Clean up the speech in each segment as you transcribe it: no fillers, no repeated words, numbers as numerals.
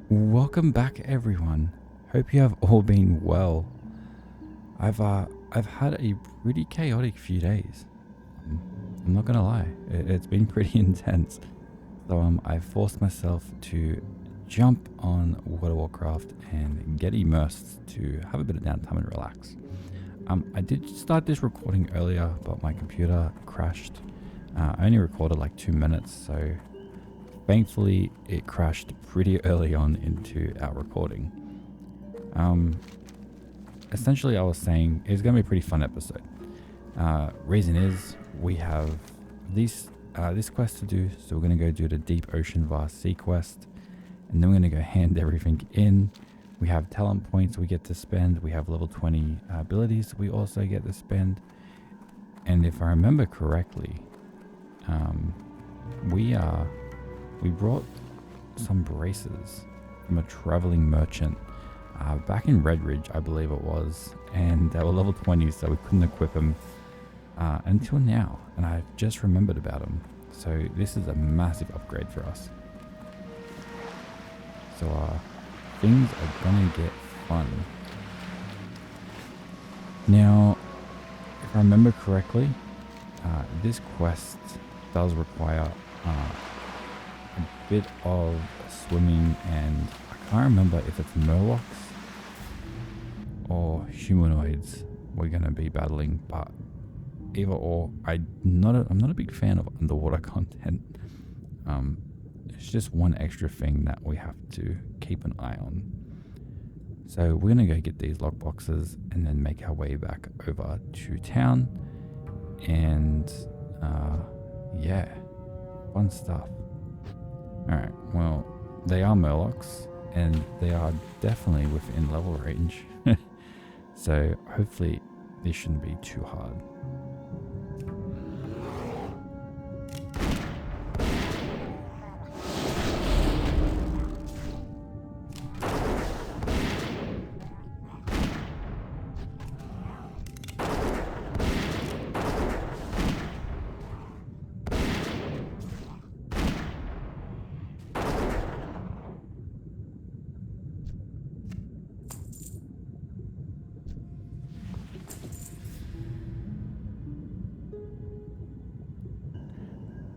Welcome back, everyone. Hope you have all been well. I've had a pretty chaotic few days. I'm not gonna lie, it's been pretty intense. So I forced myself to jump on Warcraft and get immersed to have a bit of downtime and relax. I did start this recording earlier, but my computer crashed. I only recorded like 2 minutes, so thankfully it crashed pretty early on into our recording. Essentially I was saying it's going to be a pretty fun episode. Reason is we have this quest to do, so we're going to go do the Deep Ocean Vast Sea quest, and then we're going to go hand everything in. We have talent points we get to spend, we have level 20 abilities we also get to spend, and if I remember correctly, we brought some braces from a traveling merchant back in Redridge, I believe it was, and they were level 20, so we couldn't equip them until now, and I just remembered about them. So this is a massive upgrade for us. So things are gonna get fun. Now, if I remember correctly, this quest does require a bit of swimming, and I can't remember if it's Murlocs or humanoids we're going to be battling, but either or. I'm not a big fan of underwater content. It's just one extra thing that we have to keep an eye on. So we're going to go get these lock boxes and then make our way back over to town, and yeah, fun stuff. Alright, well, they are Murlocs, and they are definitely within level range. So hopefully this shouldn't be too hard.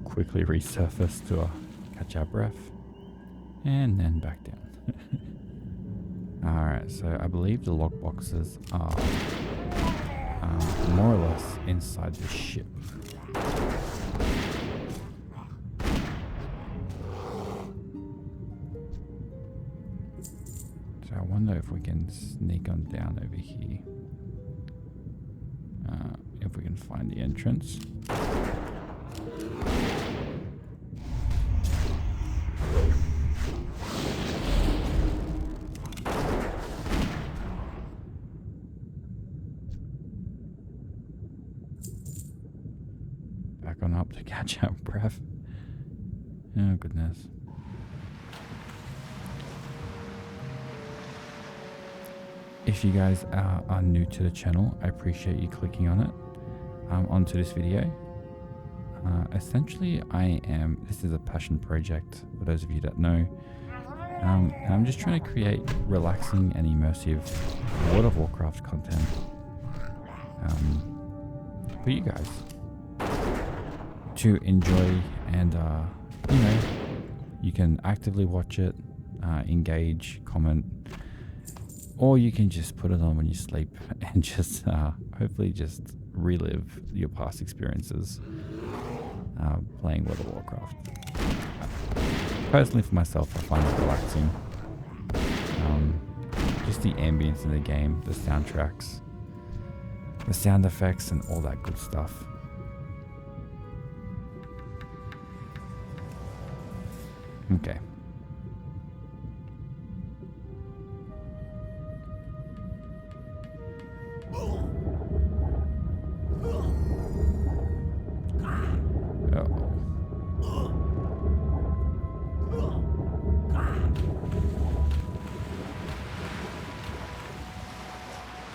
Quickly resurface to catch our breath, and then back down. Alright, so I believe the lock boxes are more or less inside the ship. So I wonder if we can sneak on down over here. If we can find the entrance. Back on up to catch our breath. Oh goodness. If you guys are new to the channel, I appreciate you clicking on it, onto this video. Essentially, this is a passion project, for those of you that know. I'm just trying to create relaxing and immersive World of Warcraft content for you guys to enjoy, and you can actively watch it, engage, comment, or you can just put it on when you sleep and just hopefully just relive your past experiences playing World of Warcraft. Personally, for myself, I find it relaxing. Just the ambience in the game, the soundtracks, the sound effects, and all that good stuff. Okay.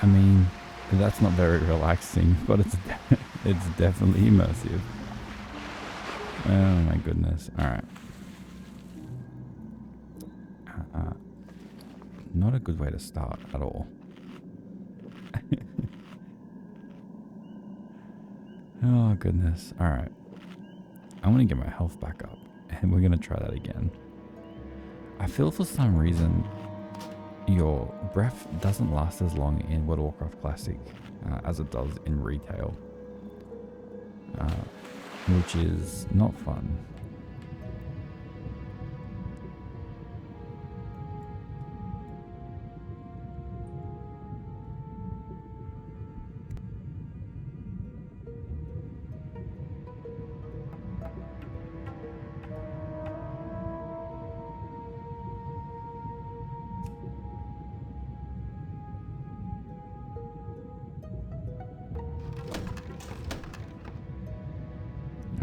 I mean, that's not very relaxing, but it's definitely immersive. Oh my goodness. All right. not a good way to start at all. Oh goodness. Alright. I want to get my health back up. And we're going to try that again. I feel for some reason your breath doesn't last as long in World of Warcraft Classic as it does in retail. Which is not fun.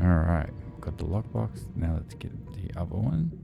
Alright, got the lockbox. Now let's get the other one.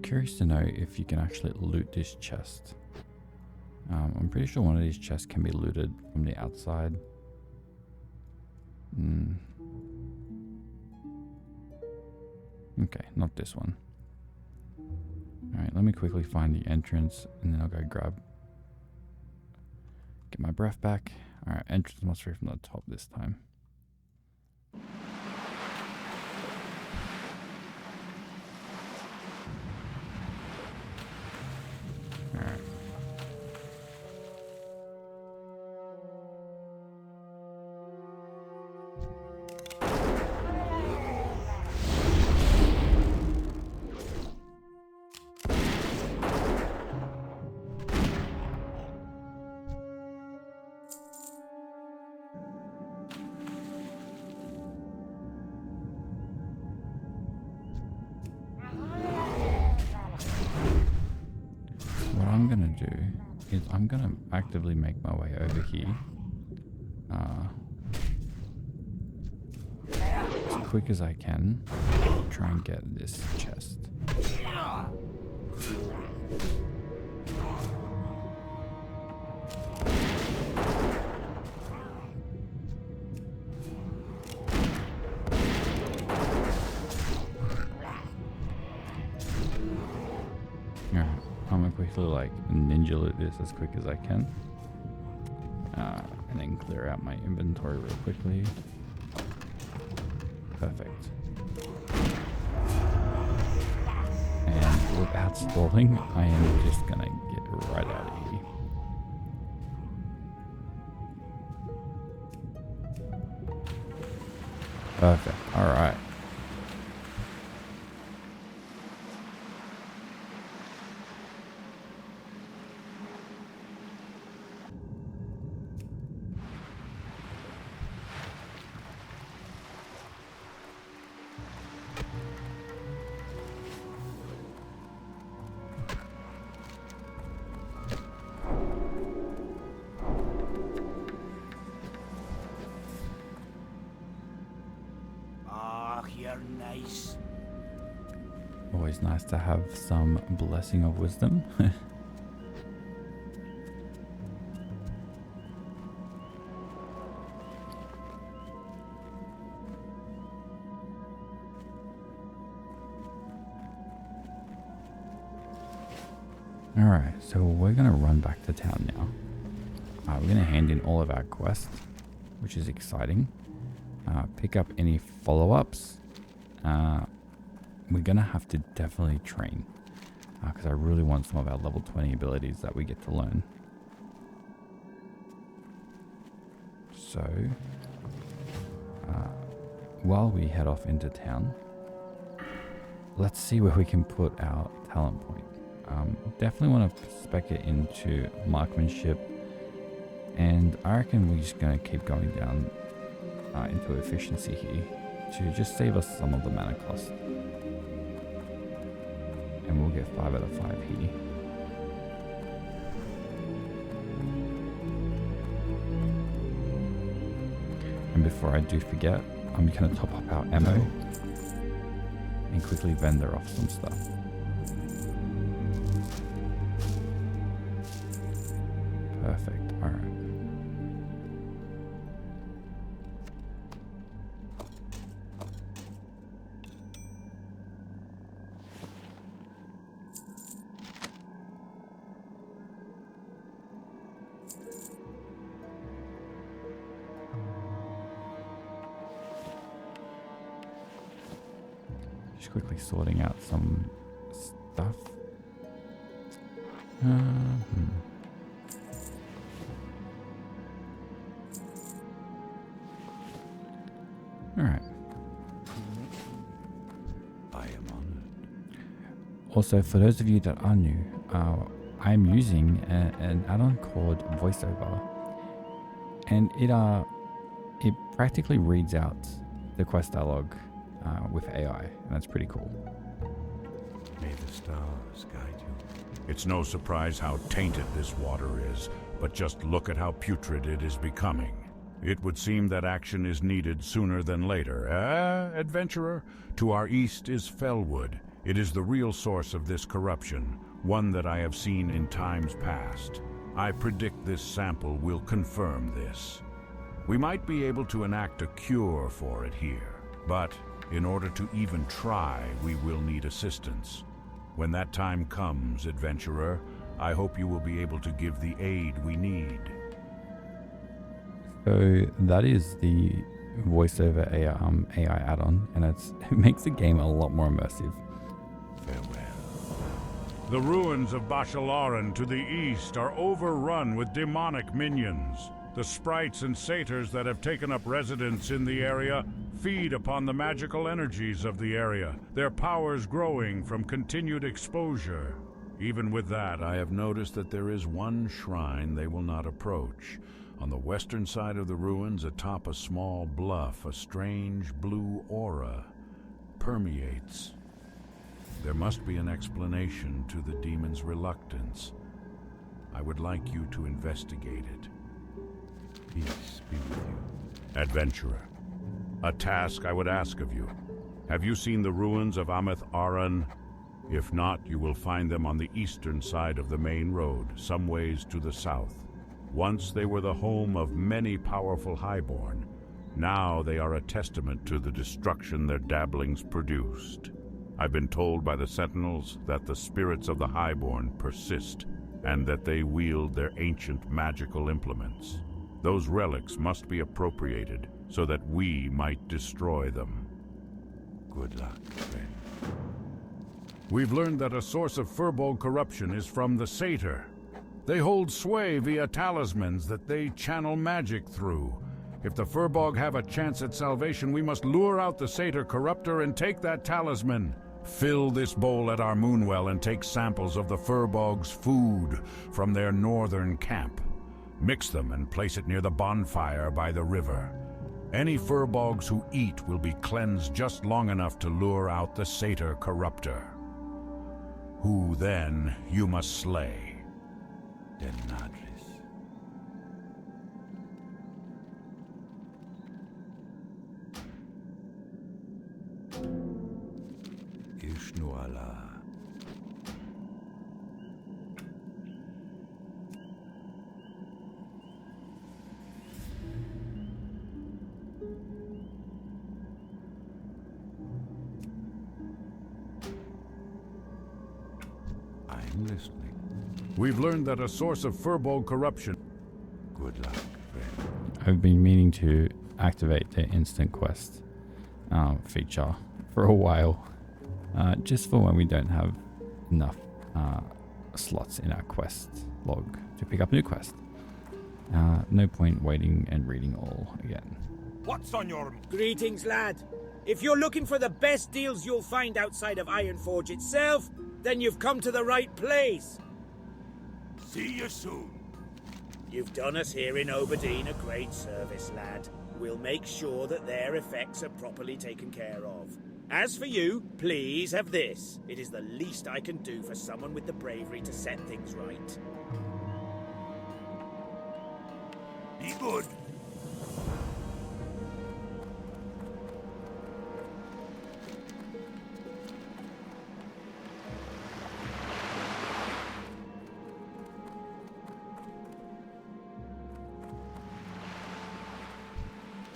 Curious to know if you can actually loot this chest. I'm pretty sure one of these chests can be looted from the outside. Okay, not this one. Alright, let me quickly find the entrance and then I'll go get my breath back. Alright, entrance must be from the top this time. Alright. What I'm gonna do is I'm gonna actively make my way over here as quick as I can, try and get this chest. Alright, I'm gonna quickly like ninja loot this as quick as I can. And then clear out my inventory real quickly. Perfect. And without stalling, I am just gonna get right out of here. Perfect. Alright. You're nice. Always nice to have some blessing of wisdom. Alright, so we're going to run back to town now. We're going to hand in all of our quests, which is exciting. Pick up any follow-ups. We're going to have to definitely train, because I really want some of our level 20 abilities that we get to learn. So, while we head off into town, let's see where we can put our talent point. Definitely want to spec it into marksmanship, and I reckon we're just going to keep going down into efficiency here to just save us some of the mana cost. And we'll get 5 out of 5 here. before I do forget, I'm going to top up our ammo and quickly vendor off some stuff. Perfect. All right. Just quickly sorting out some stuff. All right. I am honored. Also, for those of you that are new, I'm using an add-on called VoiceOver, and it practically reads out the quest dialogue with AI, and that's pretty cool. May the stars guide you. It's no surprise how tainted this water is, but just look at how putrid it is becoming. It would seem that action is needed sooner than later. Adventurer? To our east is Fellwood. It is the real source of this corruption, one that I have seen in times past. I predict this sample will confirm this. We might be able to enact a cure for it here, but in order to even try, we will need assistance. When that time comes, adventurer, I hope you will be able to give the aid we need. So that is the VoiceOver AI add-on, and it makes the game a lot more immersive. Farewell. The ruins of Bashalaran to the east are overrun with demonic minions. The sprites and satyrs that have taken up residence in the area feed upon the magical energies of the area, their powers growing from continued exposure. Even with that, I have noticed that there is one shrine they will not approach. On the western side of the ruins, atop a small bluff, a strange blue aura permeates. There must be an explanation to the demon's reluctance. I would like you to investigate it. Peace be with you. Adventurer, a task I would ask of you. Have you seen the ruins of Ameth Aran? If not, you will find them on the eastern side of the main road, some ways to the south. Once they were the home of many powerful highborn. Now they are a testament to the destruction their dabblings produced. I've been told by the sentinels that the spirits of the highborn persist, and that they wield their ancient magical implements. Those relics must be appropriated so that we might destroy them. Good luck, friend. We've learned that a source of Furbolg corruption is from the satyr. They hold sway via talismans that they channel magic through. If the Furbolg have a chance at salvation, we must lure out the satyr corruptor and take that talisman. Fill this bowl at our moonwell and take samples of the Furbolg's food from their northern camp. Mix them and place it near the bonfire by the river. Any Furbolgs who eat will be cleansed just long enough to lure out the satyr corruptor, who then you must slay. Den Nadris. Ishnuala. I'm listening. We've learned that a source of Furbolg corruption... Good luck, friend. I've been meaning to activate the instant quest feature for a while, just for when we don't have enough slots in our quest log to pick up a new quest. No point waiting and reading all again. What's on your... Greetings, lad. If you're looking for the best deals you'll find outside of Ironforge itself, then you've come to the right place. See you soon. You've done us here in Oberdeen a great service, lad. We'll make sure that their effects are properly taken care of. As for you, please have this. It is the least I can do for someone with the bravery to set things right. Be good.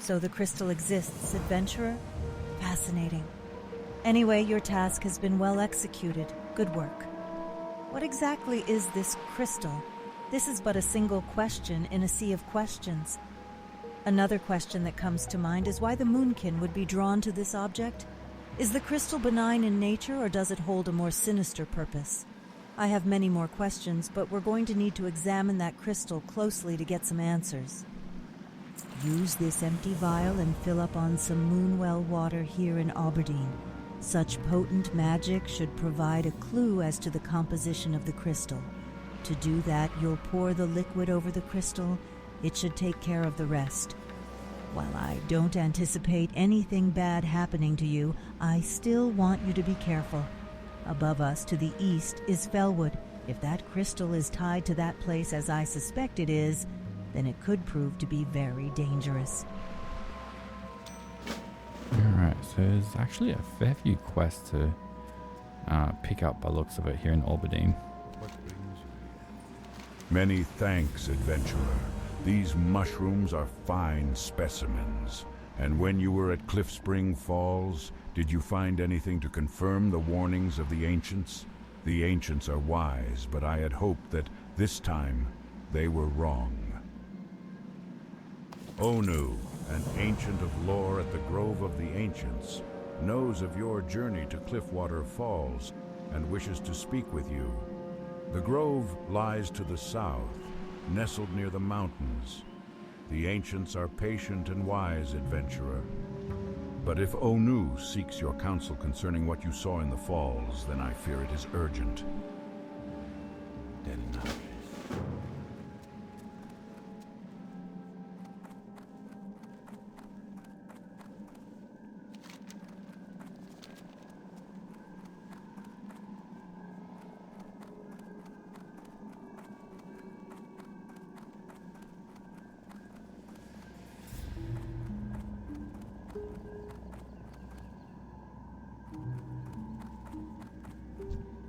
So the crystal exists, adventurer? Fascinating. Anyway, your task has been well executed. Good work. What exactly is this crystal? This is but a single question in a sea of questions. Another question that comes to mind is why the Moonkin would be drawn to this object. Is the crystal benign in nature, or does it hold a more sinister purpose? I have many more questions, but we're going to need to examine that crystal closely to get some answers. Use this empty vial and fill up on some Moonwell water here in Aberdeen. Such potent magic should provide a clue as to the composition of the crystal. To do that, you'll pour the liquid over the crystal. It should take care of the rest. While I don't anticipate anything bad happening to you, I still want you to be careful. Above us to the east is Felwood. If that crystal is tied to that place as I suspect it is, then it could prove to be very dangerous. Alright, so there's actually a fair few quests to pick up by looks of it here in Aberdeen. What brings you here? Many thanks, adventurer. These mushrooms are fine specimens. And when you were at Cliff Spring Falls, did you find anything to confirm the warnings of the ancients? The ancients are wise, but I had hoped that this time they were wrong. Onu, an ancient of lore at the Grove of the Ancients, knows of your journey to Cliffwater Falls and wishes to speak with you. The grove lies to the south, nestled near the mountains. The ancients are patient and wise, adventurer. But if Onu seeks your counsel concerning what you saw in the falls, then I fear it is urgent. Delnaris.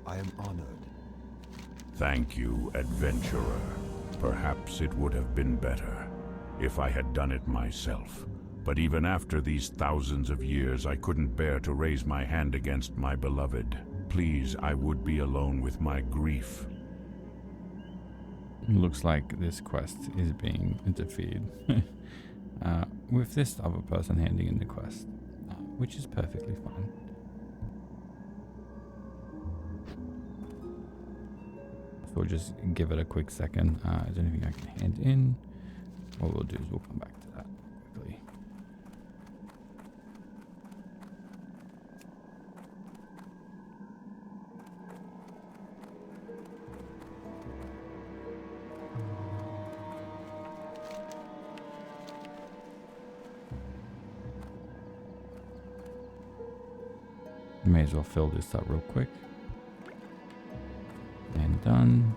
I am honored. Thank you, adventurer. Perhaps it would have been better if I had done it myself. But even after these thousands of years, I couldn't bear to raise my hand against my beloved. Please, I would be alone with my grief. Looks like this quest is being interfered with this other person handing in the quest, which is perfectly fine. So we'll just give it a quick second. Is there anything I can hand in? What we'll do is we'll come back to that quickly. May as well fill this up real quick. And done.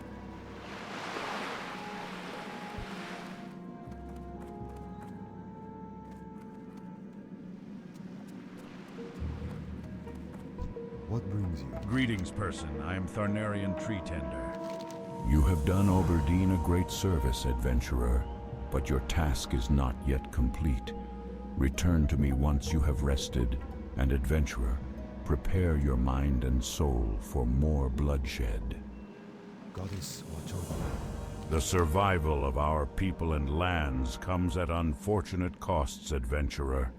What brings you? Greetings, person. I am Tharnarian Tree Tender. You have done Aberdeen a great service, adventurer, but your task is not yet complete. Return to me once you have rested, and adventurer, prepare your mind and soul for more bloodshed. Goddess, watch over. The survival of our people and lands comes at unfortunate costs, adventurer.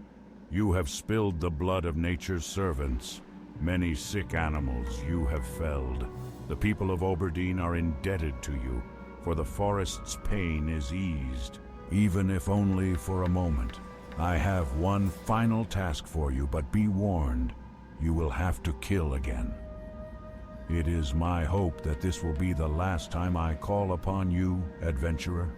You have spilled the blood of nature's servants. Many sick animals you have felled. The people of Aberdeen are indebted to you, for the forest's pain is eased, even if only for a moment. I have one final task for you, but be warned, you will have to kill again. It is my hope that this will be the last time I call upon you, adventurer.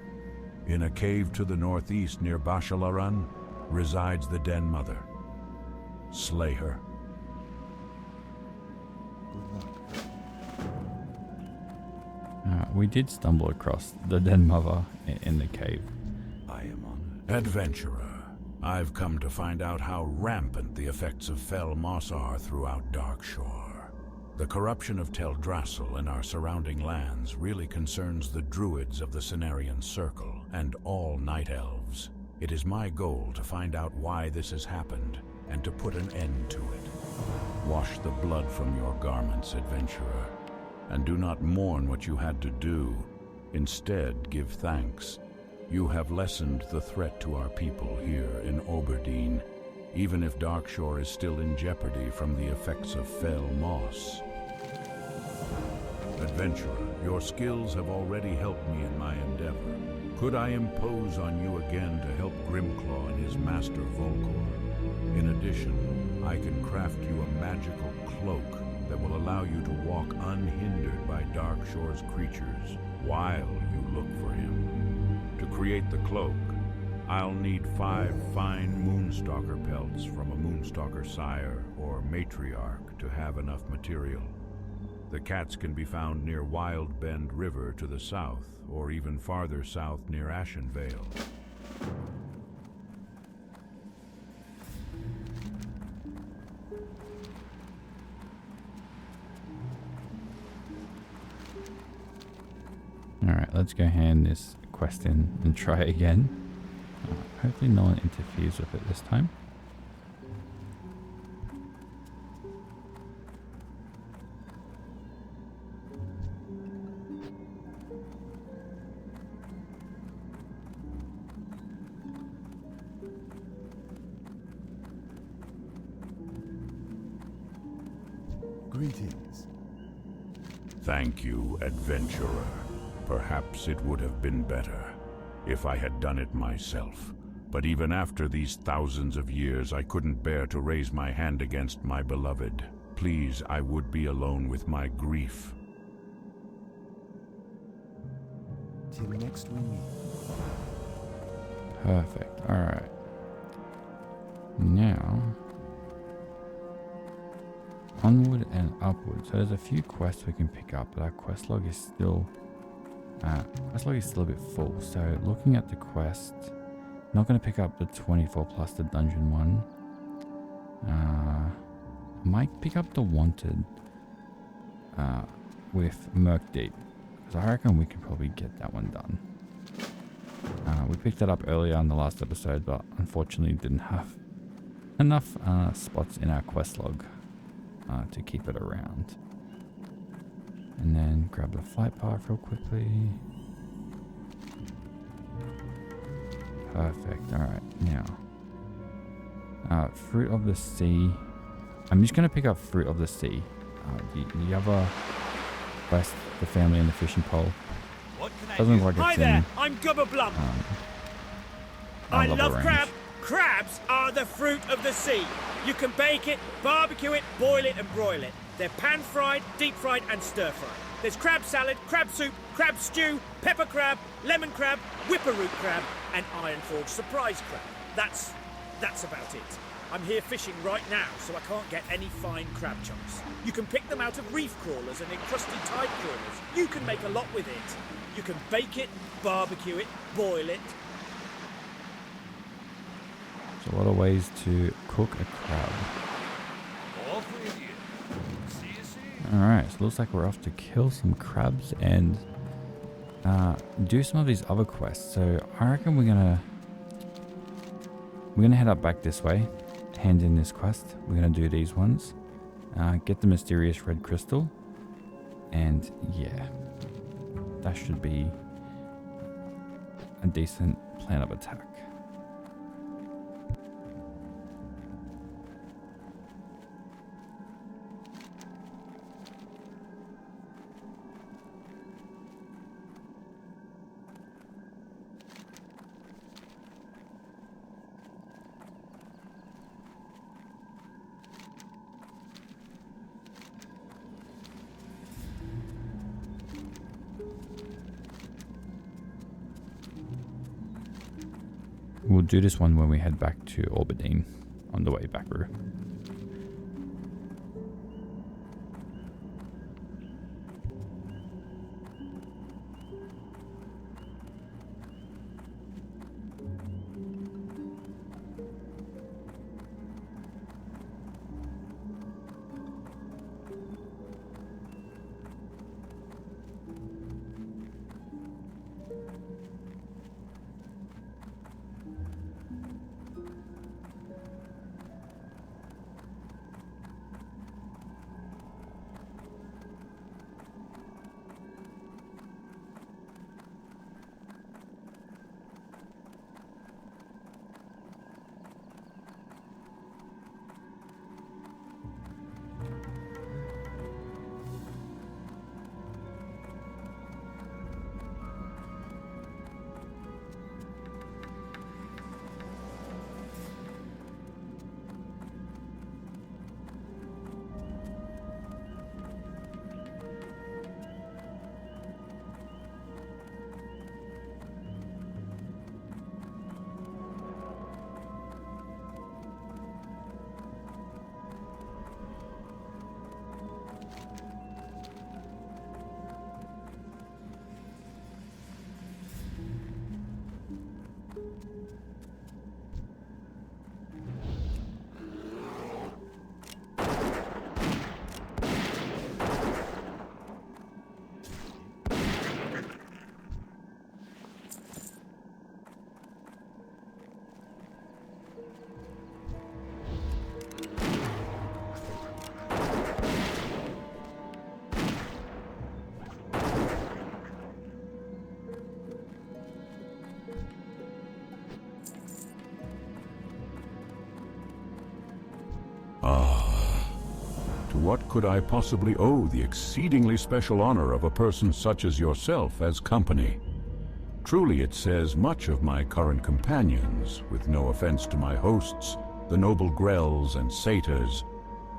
In a cave to the northeast near Bashalaran resides the Den Mother. Slay her. Good luck. We did stumble across the Den Mother in the cave. I am honored. Adventurer, I've come to find out how rampant the effects of fell moss are throughout Darkshore. The corruption of Teldrassil and our surrounding lands really concerns the druids of the Cenarian Circle and all night elves. It is my goal to find out why this has happened and to put an end to it. Wash the blood from your garments, adventurer, and do not mourn what you had to do. Instead, give thanks. You have lessened the threat to our people here in Oberdeen, even if Darkshore is still in jeopardy from the effects of fell moss. Adventurer, your skills have already helped me in my endeavor. Could I impose on you again to help Grimclaw and his master Volkor? In addition, I can craft you a magical cloak that will allow you to walk unhindered by Darkshore's creatures while you look for him. To create the cloak, I'll need 5 fine Moonstalker pelts from a Moonstalker sire or matriarch to have enough material. The cats can be found near Wild Bend River to the south, or even farther south near Ashenvale. Alright, let's go hand this quest in and try again. Hopefully no one interferes with it this time. Greetings. Thank you, adventurer. Perhaps it would have been better if I had done it myself. But even after these thousands of years, I couldn't bear to raise my hand against my beloved. Please, I would be alone with my grief. Till next we meet. Perfect. Alright. Now, onward and upward. So there's a few quests we can pick up, but our quest log is still a bit full. So looking at the quest, not going to pick up the 24 plus the dungeon one. Might pick up the wanted with Merc Deep, because I reckon we can probably get that one done. We picked that up earlier in the last episode, but unfortunately didn't have enough spots in our quest log to keep it around. And then grab the flight path real quickly. Perfect. Alright, now. Fruit of the Sea. I'm just going to pick up Fruit of the Sea. The other quest, the family and the fishing pole. What can I Doesn't do? look like Hi it's there, in, I'm Gubberblum. I I love range. crab. Crabs are the fruit of the sea. You can bake it, barbecue it, boil it and broil it. They're pan-fried, deep-fried and stir-fried. There's crab salad, crab soup, crab stew, pepper crab, lemon crab, whipper-root crab and iron-forged surprise crab. That's about it. I'm here fishing right now, so I can't get any fine crab chunks. You can pick them out of reef crawlers and encrusted tide crawlers. You can make a lot with it. You can bake it, barbecue it, boil it. There's a lot of ways to cook a crab. All three of you. See you soon. Alright, so it looks like we're off to kill some crabs and do some of these other quests. So I reckon we're gonna head up back this way, hand in this quest. We're gonna do these ones, get the mysterious red crystal, and yeah, that should be a decent plan of attack. We'll do this one when we head back to Oberdeen on the way back through. what could I possibly owe the exceedingly special honor of a person such as yourself as company? Truly it says much of my current companions, with no offense to my hosts, the noble Grells and Satyrs,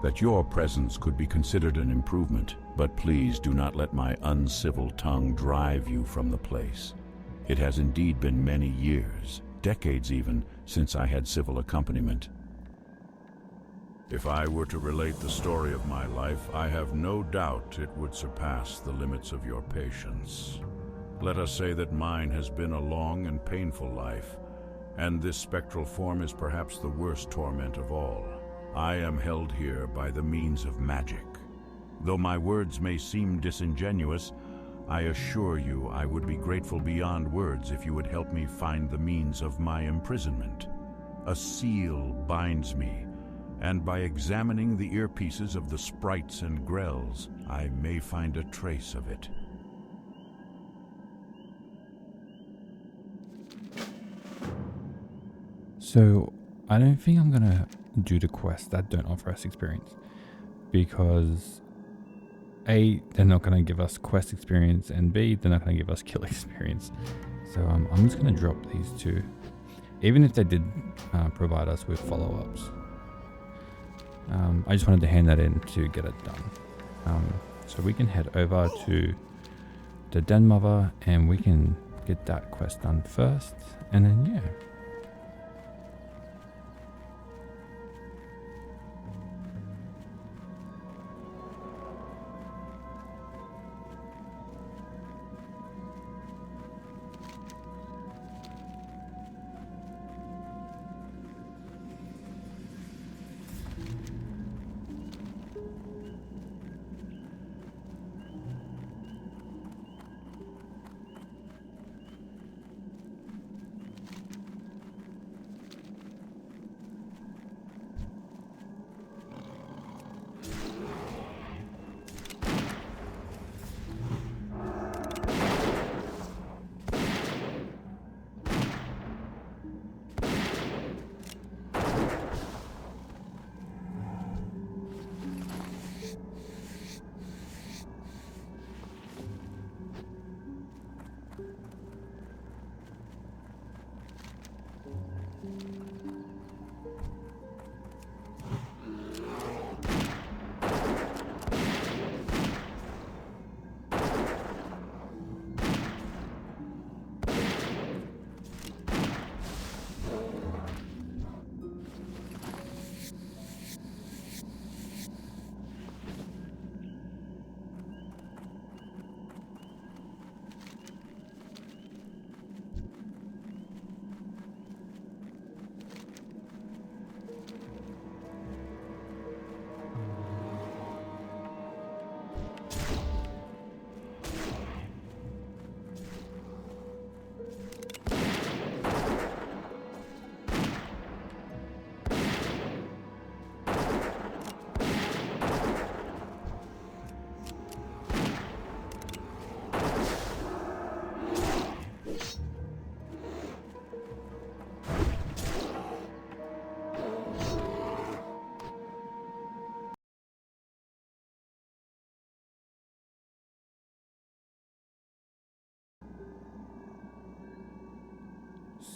that your presence could be considered an improvement. But please do not let my uncivil tongue drive you from the place. It has indeed been many years, decades even, since I had civil accompaniment. If I were to relate the story of my life, I have no doubt it would surpass the limits of your patience. Let us say that mine has been a long and painful life, and this spectral form is perhaps the worst torment of all. I am held here by the means of magic. Though my words may seem disingenuous, I assure you I would be grateful beyond words if you would help me find the means of my imprisonment. A seal binds me, and by examining the earpieces of the sprites and grells, I may find a trace of it. So I don't think I'm gonna do the quests that don't offer us experience, because A, they're not gonna give us quest experience, and B, they're not gonna give us kill experience. So I'm just gonna drop these two, even if they did provide us with follow-ups. I just wanted to hand that in to get it done. So we can head over to the Den Mother and we can get that quest done first, and then yeah.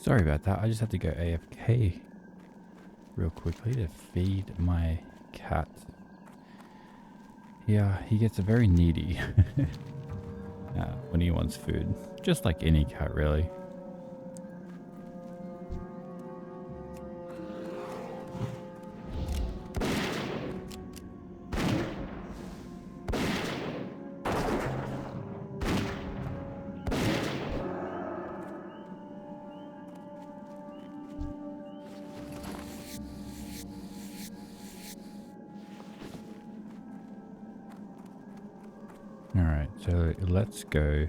Sorry about that. I just had to go AFK real quickly to feed my cat. Yeah, he gets very needy when he wants food. Just like any cat, really. Alright, so let's go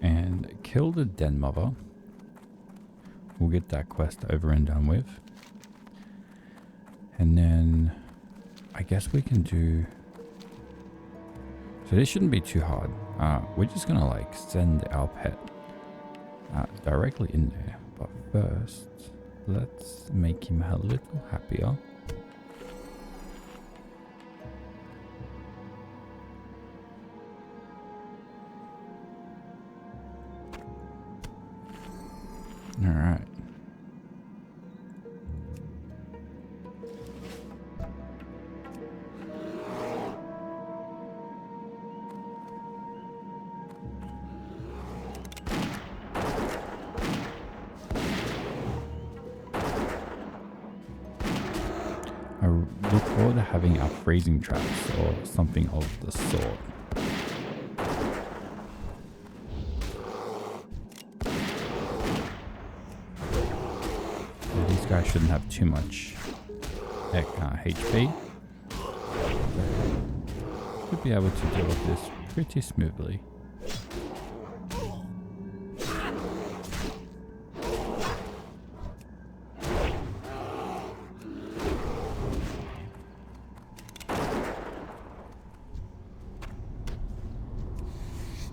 and kill the Den Mother. We'll get that quest over and done with. And then I guess we can do... So this shouldn't be too hard. We're just gonna like send our pet directly in there. But first, let's make him a little happier. All right. I look forward to having our freezing traps or something of the sort. These guys shouldn't have too much HP. Should be able to deal with this pretty smoothly.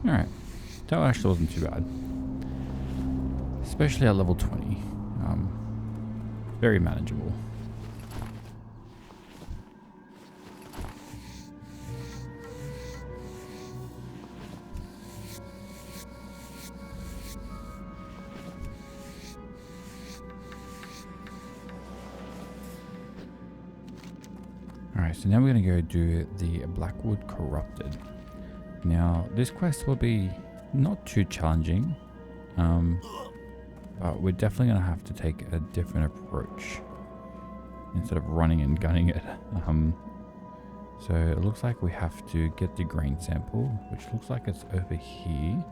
Alright, that actually wasn't too bad. Especially at level 20. Very manageable. Alright, so now we're going to go do the Blackwood Corrupted. Now, this quest will be not too challenging, but we're definitely going to have to take a different approach instead of running and gunning it. So it looks like we have to get the grain sample, which looks like it's over here.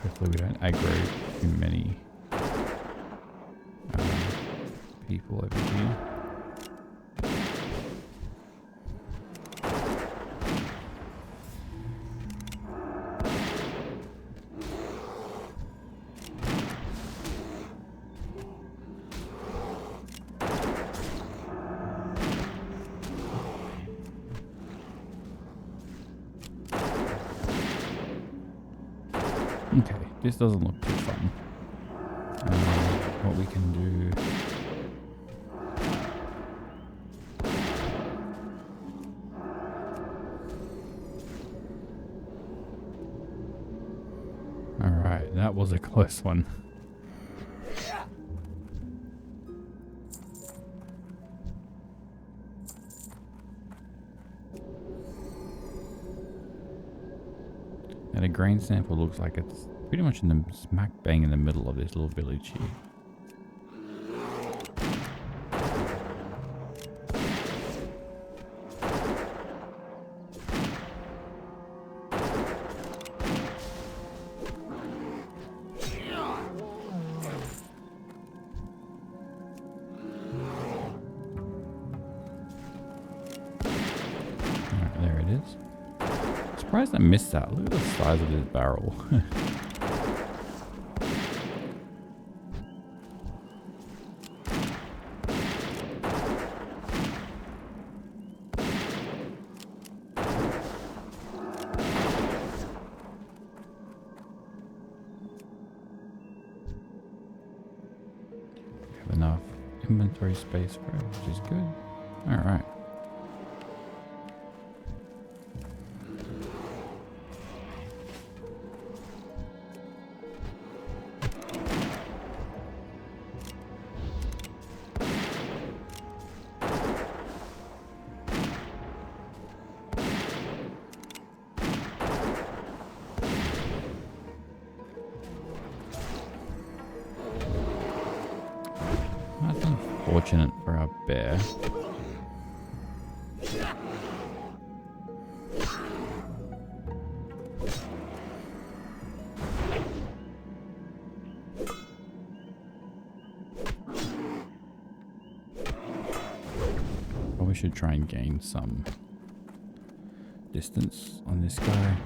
Hopefully we don't aggro too many people over here. Okay, this doesn't look too fun. What we can do... Alright, that was a close one. And a grain sample looks like it's pretty much in the smack bang in the middle of this little village here. Alright, there it is. Surprised I missed that. Look at the size of this barrel. We have enough inventory space for it, which is good. Alright. That's unfortunate for our bear. Probably should try and gain some distance on this guy.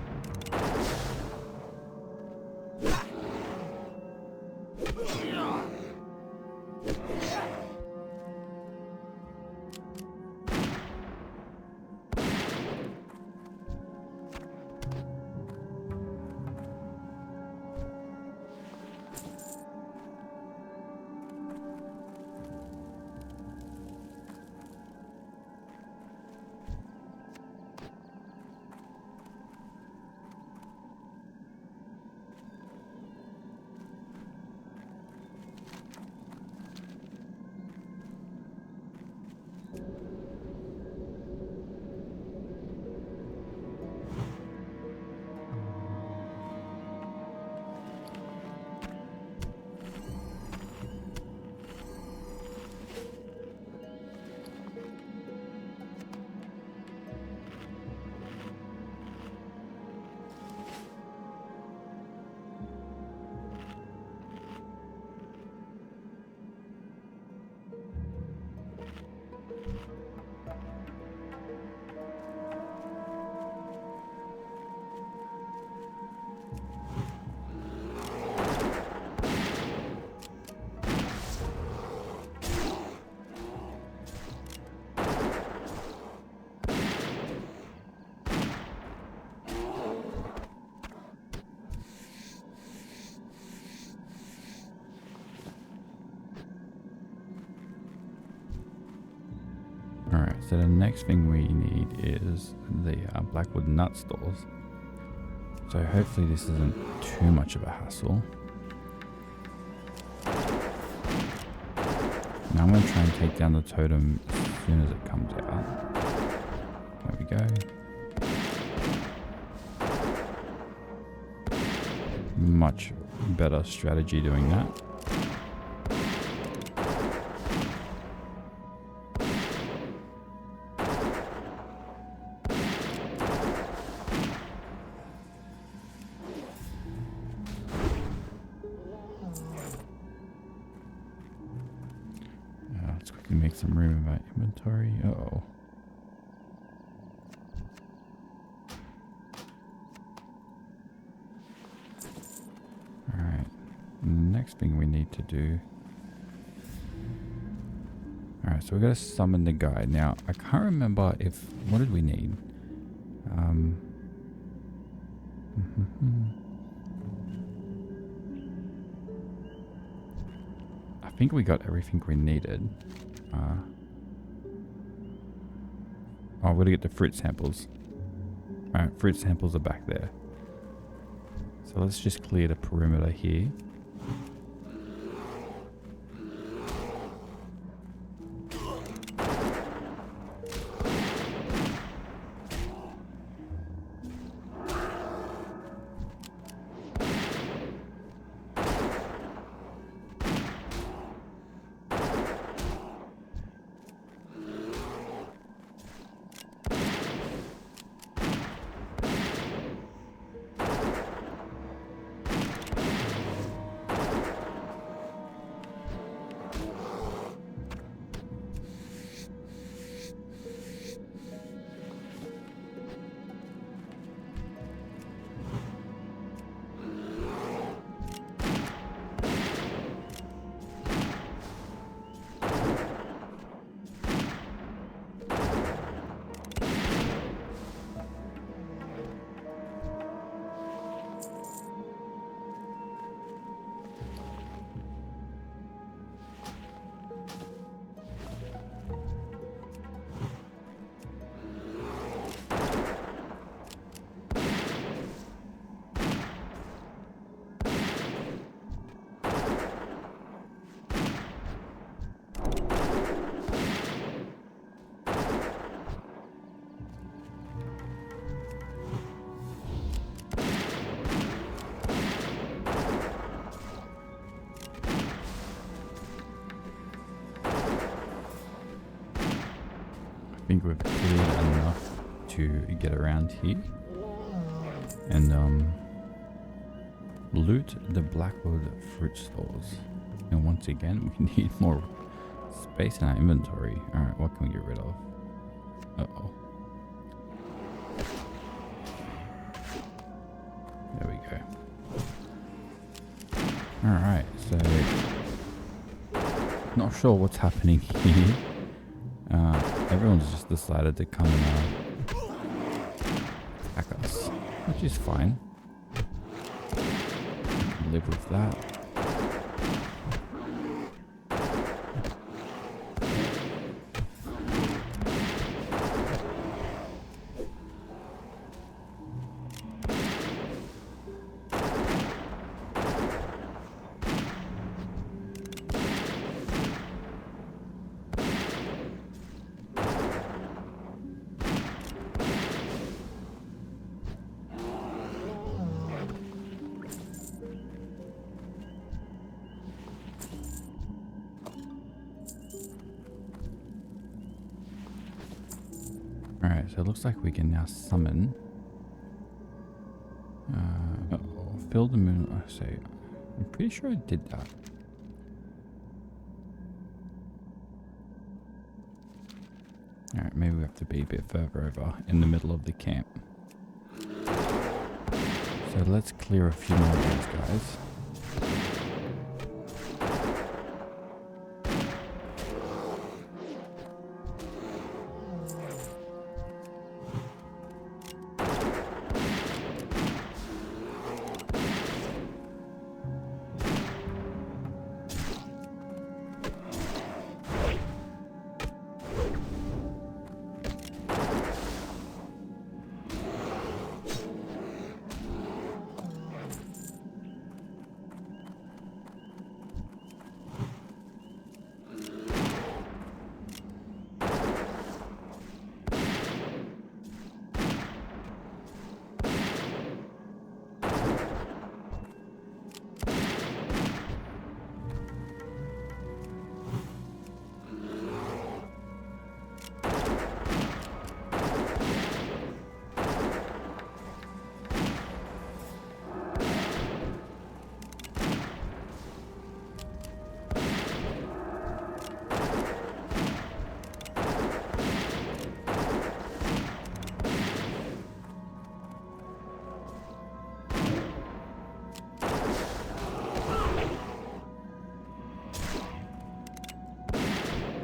So the next thing we need is the Blackwood nut stores. So hopefully this isn't too much of a hassle. Now I'm going to try and take down the totem as soon as it comes out. There we go. Much better strategy doing that. Let's quickly make some room in my inventory. Uh-oh. Alright. Next thing we need to do. Alright, so we gotta summon the guy. Now, I can't remember if... What did we need? I think we got everything we needed. Oh, we're gonna get the fruit samples. Alright, fruit samples are back there. So let's just clear the perimeter here. I think we've cleared enough to get around here and loot the Blackwood fruit stores. And once again, we need more space in our inventory. Alright, what can we get rid of? Uh-oh. There we go. Alright, so not sure what's happening here. Everyone's just decided to come and attack us, which is fine. I can live with that. Alright, so it looks like we can now summon. Fill the moon. I say, I'm pretty sure I did that. Alright, maybe we have to be a bit further over in the middle of the camp. So let's clear a few more of these guys.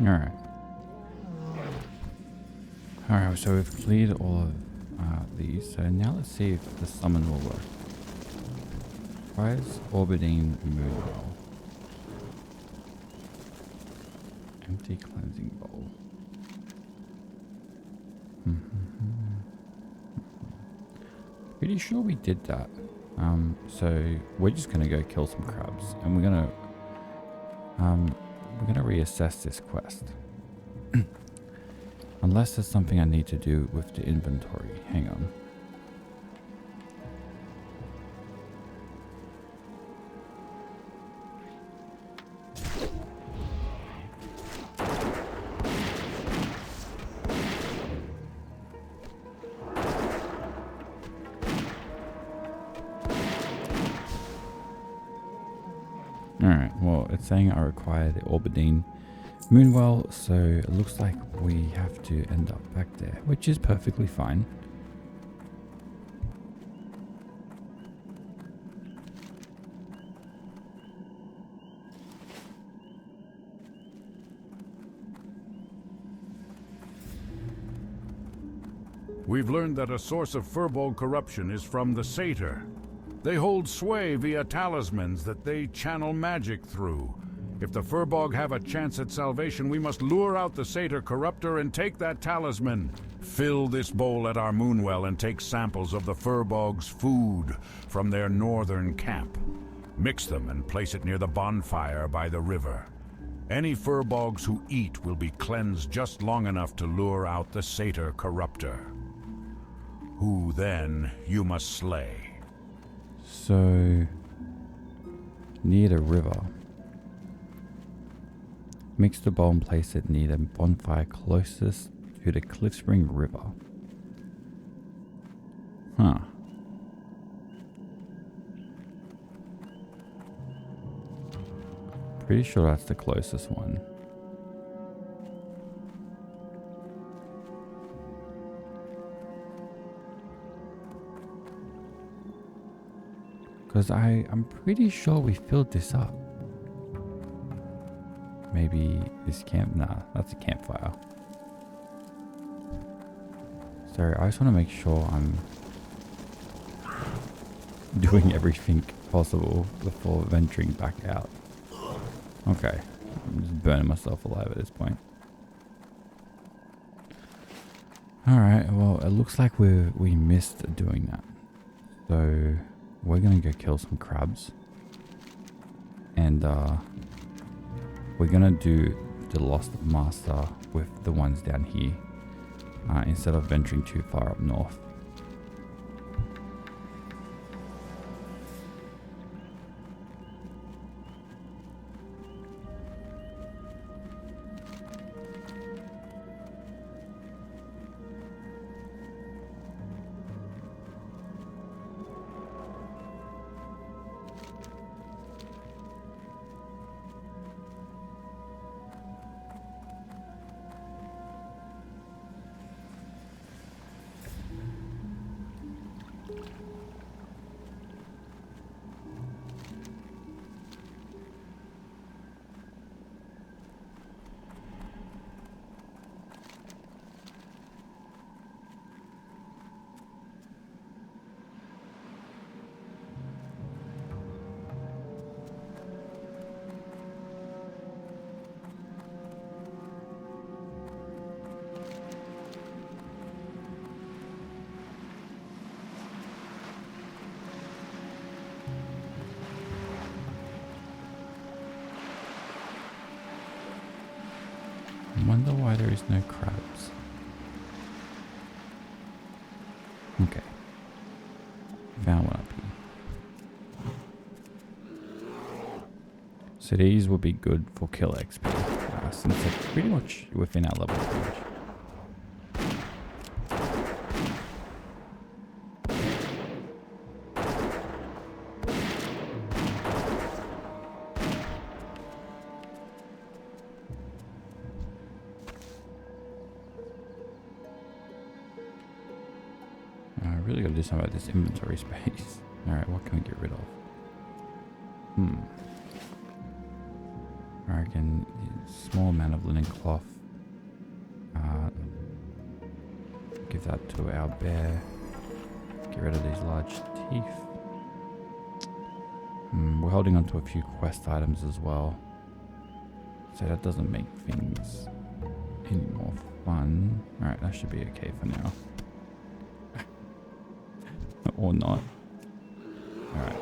Alright. Alright, so we've cleared all of these. So now let's see if the summon will work. Requires Orbidine Moonwell. Empty cleansing bowl. Pretty sure we did that. So we're just gonna go kill some crabs, and we're gonna reassess this quest. Unless there's something I need to do with the inventory. Hang on. Alright, well, it's saying I require the Orbidine Moonwell, so it looks like we have to end up back there, which is perfectly fine. We've learned that a source of Furbolg corruption is from the Satyr. They hold sway via talismans that they channel magic through. If the Furbolg have a chance at salvation, we must lure out the Satyr corruptor and take that talisman. Fill this bowl at our moonwell and take samples of the Furbolg's food from their northern camp. Mix them and place it near the bonfire by the river. Any Furbolgs who eat will be cleansed just long enough to lure out the Satyr corruptor, who then you must slay. So, near the river. Mix the bowl and place it near the bonfire closest to the Cliffspring River. Huh. Pretty sure that's the closest one. Because I'm pretty sure we filled this up. Maybe this camp? Nah, that's a campfire. Sorry, I just want to make sure I'm doing everything possible before venturing back out. Okay, I'm just burning myself alive at this point. Alright, well, it looks like we missed doing that. So, we're gonna go kill some crabs. And, we're gonna do the Lost Master with the ones down here. Instead of venturing too far up north. I wonder why there is no crabs. Okay. Found one up here. So these will be good for kill XP, since they're pretty much within our level range. I really got to do something about this inventory space. Alright, what can we get rid of? I reckon a small amount of linen cloth. Give that to our bear. Get rid of these large teeth. We're holding on to a few quest items as well. So that doesn't make things any more fun. Alright, that should be okay for now. Or not. Alright.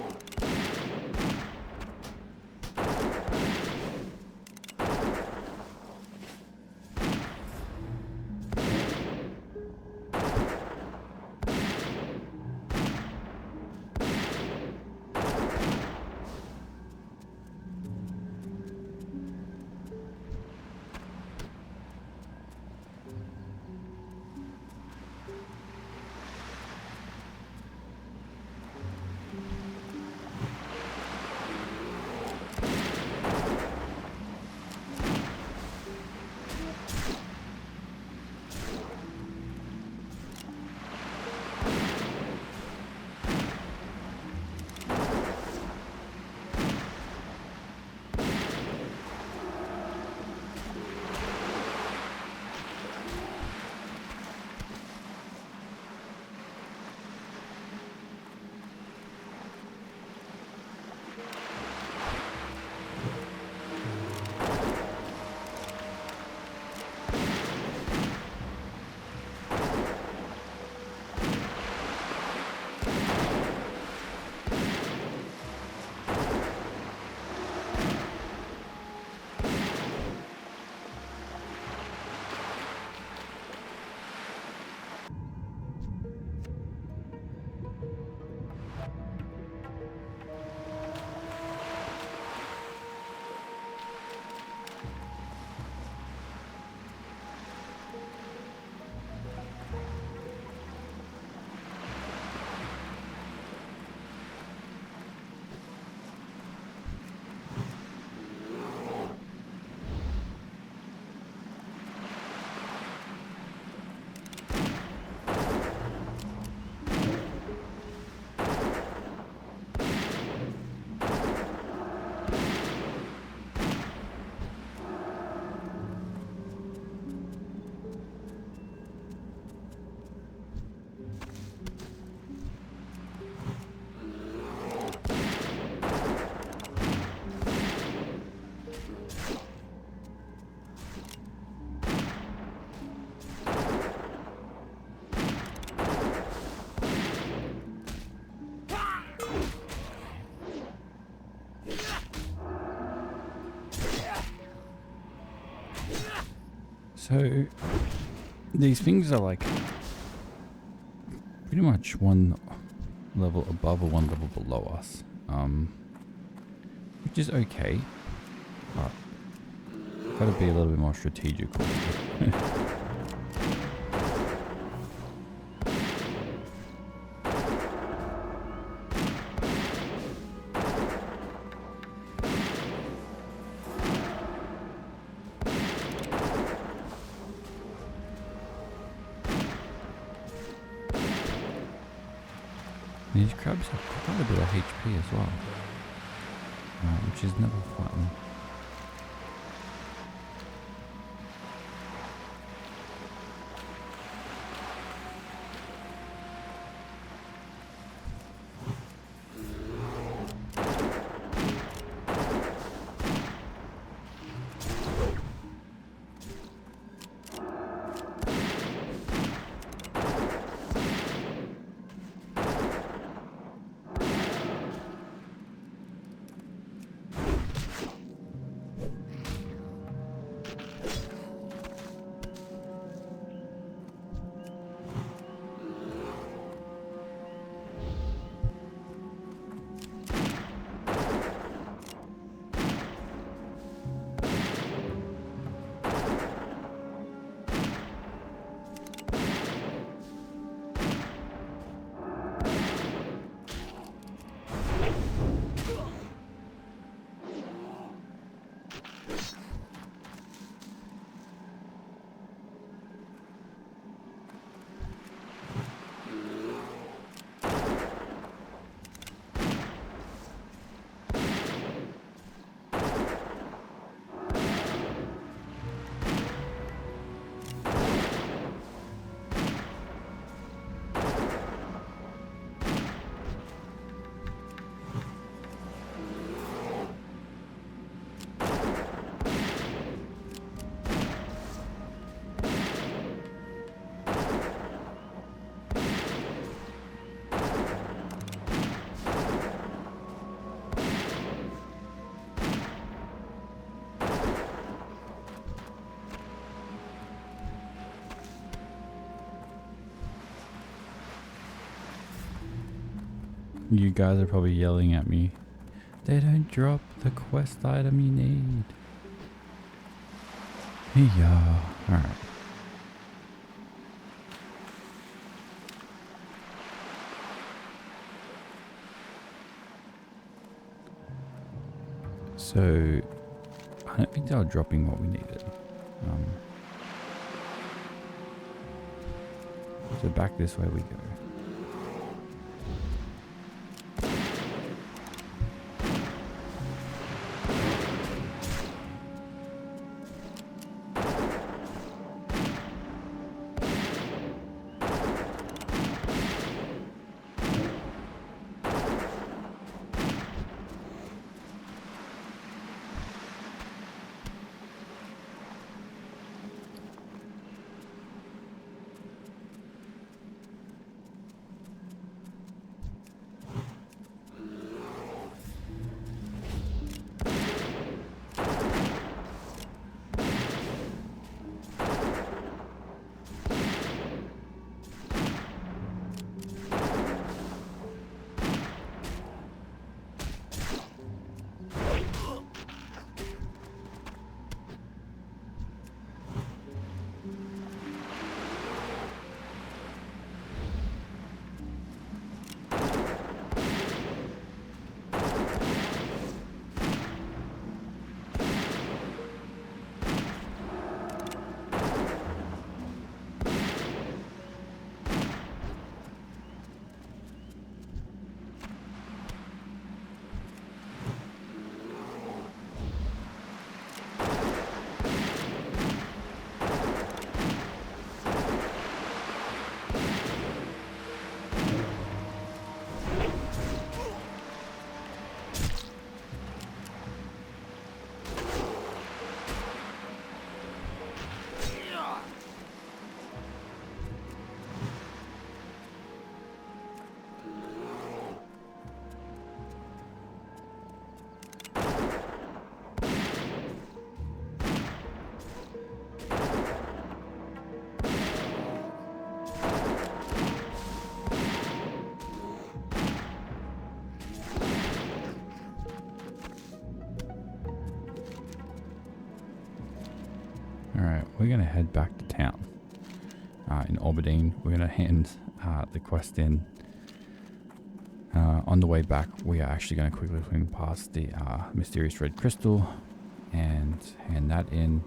So these things are like pretty much one level above or one level below us, which is okay, but gotta be a little bit more strategical. These crabs have quite a bit of HP as well, which is never fun. You guys are probably yelling at me. They don't drop the quest item you need. Yeah. Alright. So, I don't think they were dropping what we needed. So back this way we go. Alright, we're going to head back to town. In Oberdeen, we're going to hand the quest in. On the way back, we are actually going to quickly swing past the mysterious red crystal and hand that in.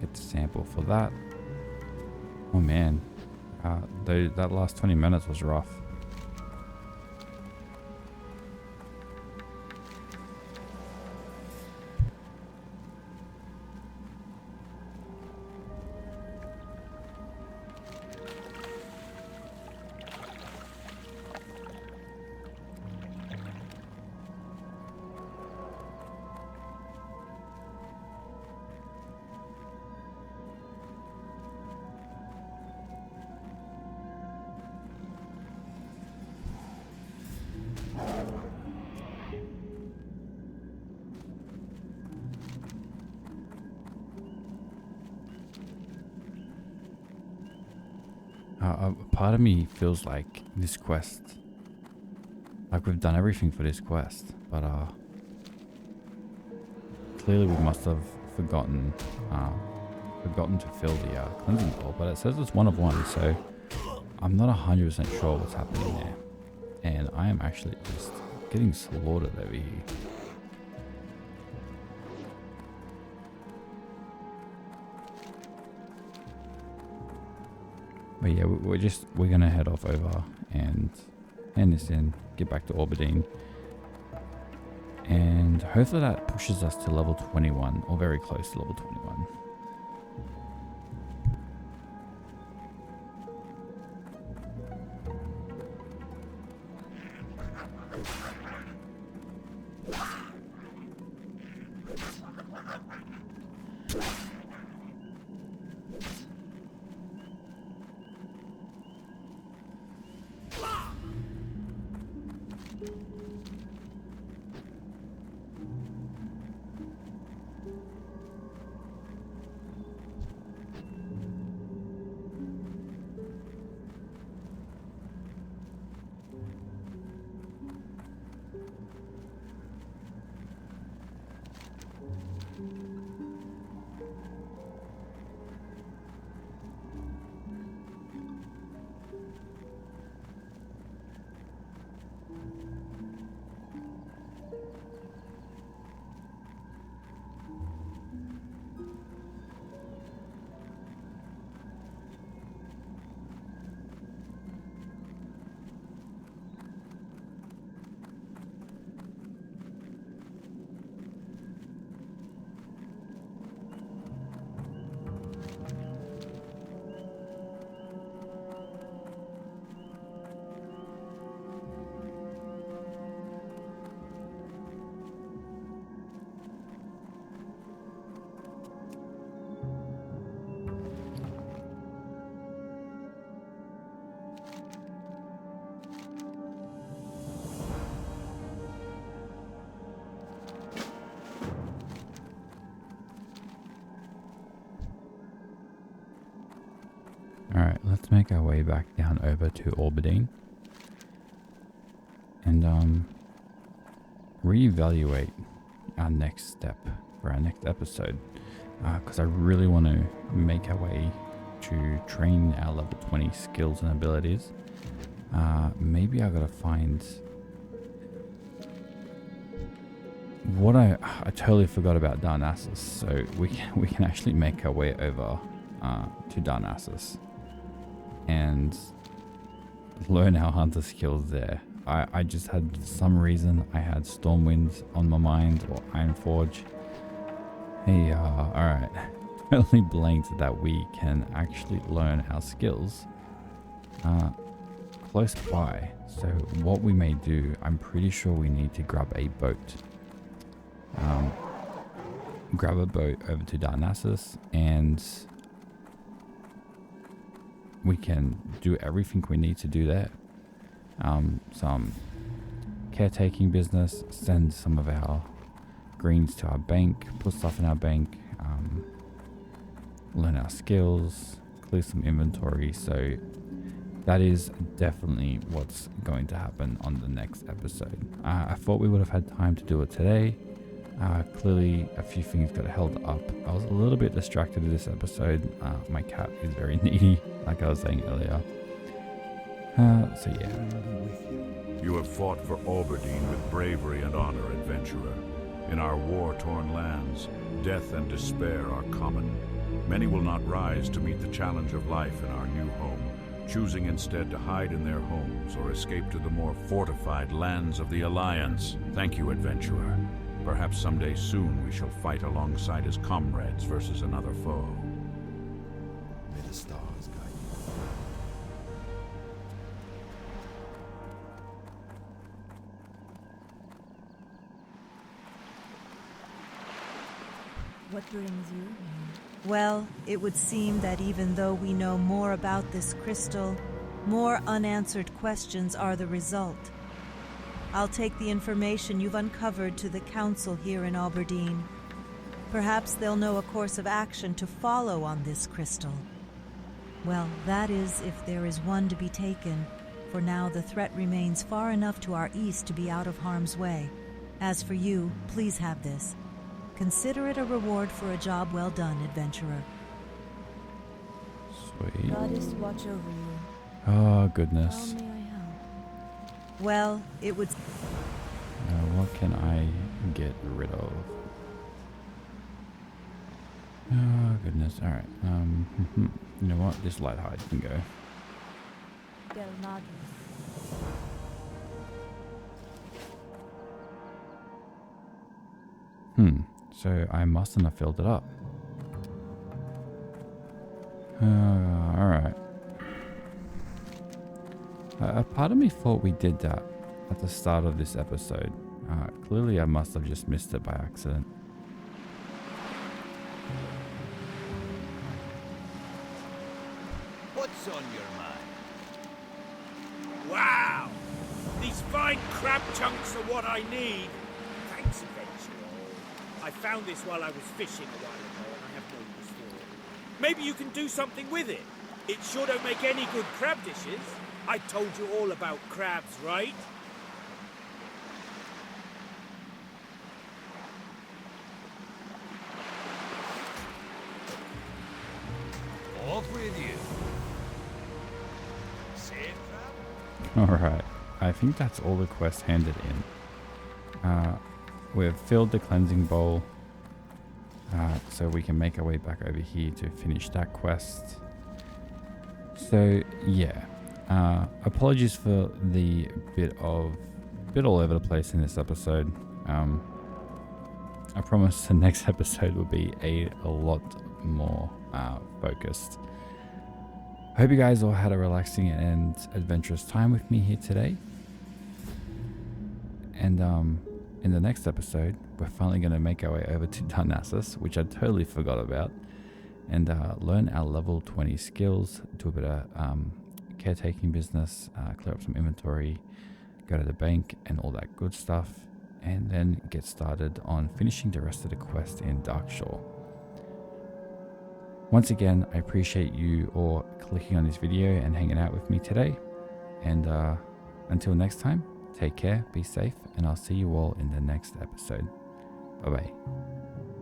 Get the sample for that. Oh man, that last 20 minutes was rough. Part of me feels like this quest, like we've done everything for this quest, but clearly we must have forgotten to fill the cleansing bowl. But it says it's 1 of 1, so I'm not 100% sure what's happening there, and I am actually just getting slaughtered over here. But yeah, we're gonna head off over and hand this in, get back to Oberdeen, and hopefully that pushes us to level 21, or very close to level 21. let's make our way back down over to Orbadine and reevaluate our next step for our next episode, because I really want to make our way to train our level 20 skills and abilities. Maybe I gotta find what I totally forgot about Darnassus, so we can actually make our way over to Darnassus and learn our hunter skills there. I just had, for some reason, I had Stormwind on my mind, or Ironforge. Hey, alright. Totally blanked that we can actually learn our skills close by. So what we may do, I'm pretty sure we need to grab a boat. Grab a boat over to Darnassus, and we can do everything we need to do there. Some caretaking business, send some of our greens to our bank, put stuff in our bank, learn our skills, clear some inventory. So that is definitely what's going to happen on the next episode. I thought we would have had time to do it today. Clearly a few things got held up. I was a little bit distracted in this episode. My cat is very needy, like I was saying earlier. So yeah. You have fought for Orbadine with bravery and honor, adventurer. In our war-torn lands, death and despair are common. Many will not rise to meet the challenge of life in our new home, choosing instead to hide in their homes or escape to the more fortified lands of the Alliance. Thank you, adventurer. Perhaps someday soon we shall fight alongside as comrades versus another foe. May the stars guide you. What brings you here? Well, it would seem that even though we know more about this crystal, more unanswered questions are the result. I'll take the information you've uncovered to the council here in Aberdeen. Perhaps they'll know a course of action to follow on this crystal. Well, that is if there is one to be taken. For now, the threat remains far enough to our east to be out of harm's way. As for you, please have this. Consider it a reward for a job well done, adventurer. Sweet. Goddess watch over you. Oh, goodness. How may I help? Well, it would... What can I get rid of? Oh, goodness. Alright. You know what? This light hide can go. Del Madre. So I mustn't have filled it up. Alright. A part of me thought we did that at the start of this episode. Clearly I must have just missed it by accident. What's on your mind? Wow! These fine crab chunks are what I need. Thanks, adventurer. I found this while I was fishing a while ago, and I have no use for it. Maybe you can do something with it. It sure don't make any good crab dishes. I told you all about crabs, right? Off with you. Zencraft? Alright. I think that's all the quests handed in. We've filled the cleansing bowl. So we can make our way back over here to finish that quest. So yeah. Apologies for the bit all over the place in this episode. I promise the next episode will be a lot more focused. I hope you guys all had a relaxing and adventurous time with me here today. And in the next episode, we're finally going to make our way over to Darnassus, which I totally forgot about, and learn our level 20 skills, do a bit of caretaking business, clear up some inventory, go to the bank and all that good stuff, and then get started on finishing the rest of the quest in Darkshore. Once again, I appreciate you all clicking on this video and hanging out with me today. And until next time, take care, be safe, and I'll see you all in the next episode. Bye-bye.